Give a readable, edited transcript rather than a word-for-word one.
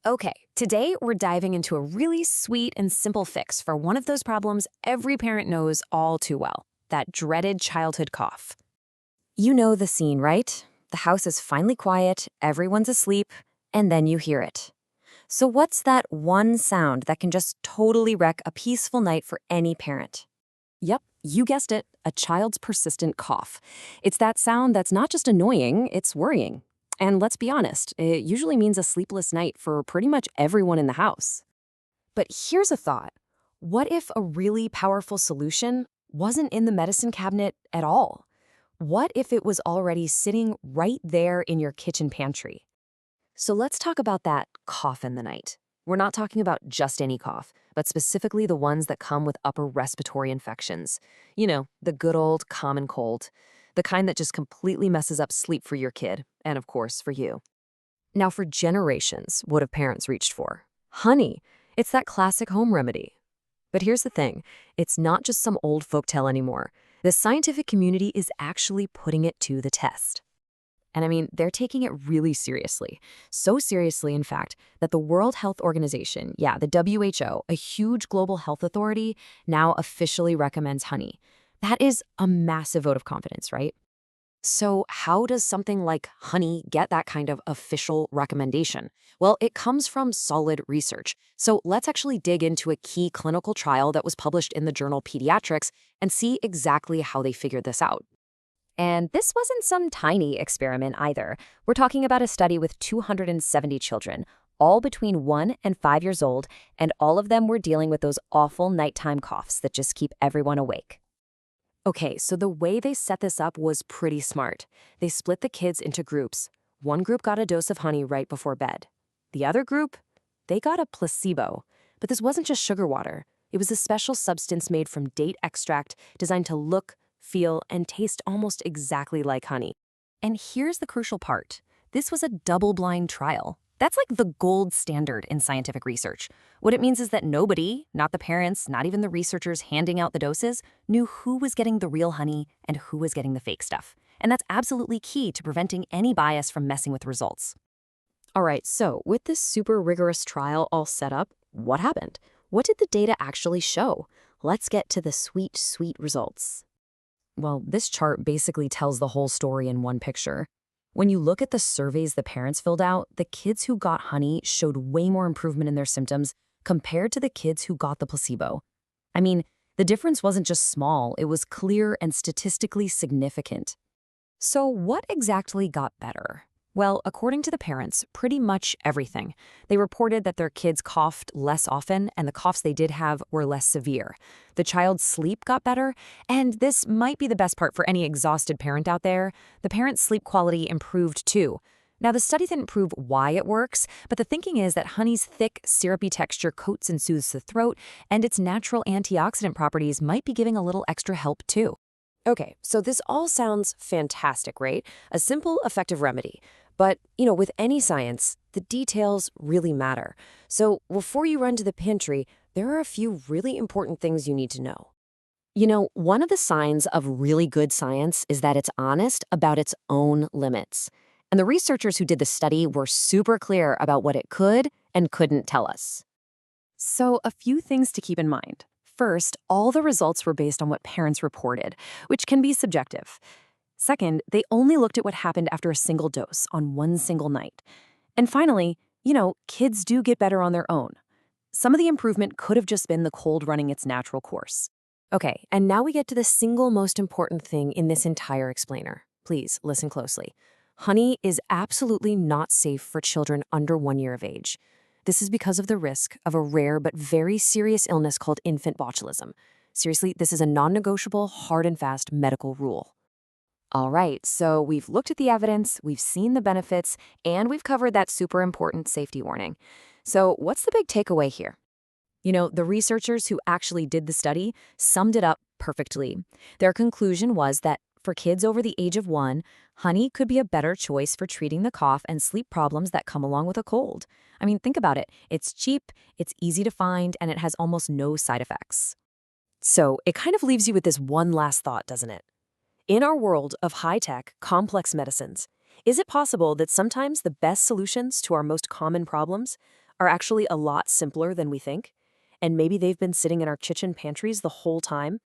Okay, today we're diving into a really sweet and simple fix for one of those problems every parent knows all too well, that dreaded childhood cough. You know the scene, right? The house is finally quiet, everyone's asleep, and then you hear it. So what's that one sound that can just totally wreck a peaceful night for any parent? Yep, you guessed it, a child's persistent cough. It's that sound that's not just annoying, it's worrying. And let's be honest, it usually means a sleepless night for pretty much everyone in the house. But here's a thought. What if a really powerful solution wasn't in the medicine cabinet at all? What if it was already sitting right there in your kitchen pantry? So let's talk about that cough in the night. We're not talking about just any cough, but specifically the ones that come with upper respiratory infections. You know, the good old common cold, the kind that just completely messes up sleep for your kid, and of course, for you. Now, for generations, what have parents reached for? Honey. It's that classic home remedy. But here's the thing, it's not just some old folktale anymore. The scientific community is actually putting it to the test. And I mean, they're taking it really seriously. So seriously, in fact, that the World Health Organization, yeah, the WHO, a huge global health authority, now officially recommends honey. That is a massive vote of confidence, right? So how does something like honey get that kind of official recommendation? Well, it comes from solid research. So let's actually dig into a key clinical trial that was published in the journal Pediatrics and see exactly how they figured this out. And this wasn't some tiny experiment either. We're talking about a study with 270 children, all between 1 and 5 years old, and all of them were dealing with those awful nighttime coughs that just keep everyone awake. Okay, so the way they set this up was pretty smart. They split the kids into groups. One group got a dose of honey right before bed. The other group, they got a placebo. But this wasn't just sugar water. It was a special substance made from date extract designed to look, feel, and taste almost exactly like honey. And here's the crucial part. This was a double-blind trial. That's like the gold standard in scientific research. What it means is that nobody, not the parents, not even the researchers handing out the doses, knew who was getting the real honey and who was getting the fake stuff. And that's absolutely key to preventing any bias from messing with results. All right, so with this super rigorous trial all set up, what happened? What did the data actually show? Let's get to the sweet, sweet results. Well, this chart basically tells the whole story in one picture. When you look at the surveys the parents filled out, the kids who got honey showed way more improvement in their symptoms compared to the kids who got the placebo. I mean, the difference wasn't just small, it was clear and statistically significant. So what exactly got better? Well, according to the parents, pretty much everything. They reported that their kids coughed less often, and the coughs they did have were less severe. The child's sleep got better, and this might be the best part for any exhausted parent out there. The parent's sleep quality improved too. Now, the study didn't prove why it works, but the thinking is that honey's thick, syrupy texture coats and soothes the throat, and its natural antioxidant properties might be giving a little extra help too. Okay, so this all sounds fantastic, right? A simple, effective remedy. But, with any science, the details really matter. So before you run to the pantry, there are a few really important things you need to know. One of the signs of really good science is that it's honest about its own limits. And the researchers who did the study were super clear about what it could and couldn't tell us. So a few things to keep in mind. First, all the results were based on what parents reported, which can be subjective. Second, they only looked at what happened after a single dose on one single night. And finally, kids do get better on their own. Some of the improvement could have just been the cold running its natural course. Okay, and now we get to the single most important thing in this entire explainer. Please listen closely. Honey is absolutely not safe for children under 1 year of age. This is because of the risk of a rare but very serious illness called infant botulism. Seriously, this is a non-negotiable, hard and fast medical rule. All right, so we've looked at the evidence, we've seen the benefits, and we've covered that super important safety warning. So what's the big takeaway here? The researchers who actually did the study summed it up perfectly. Their conclusion was that for kids over the age of 1, honey could be a better choice for treating the cough and sleep problems that come along with a cold. I mean, think about it. It's cheap, it's easy to find, and it has almost no side effects. So it kind of leaves you with this one last thought, doesn't it? In our world of high-tech, complex medicines, is it possible that sometimes the best solutions to our most common problems are actually a lot simpler than we think, and maybe they've been sitting in our kitchen pantries the whole time.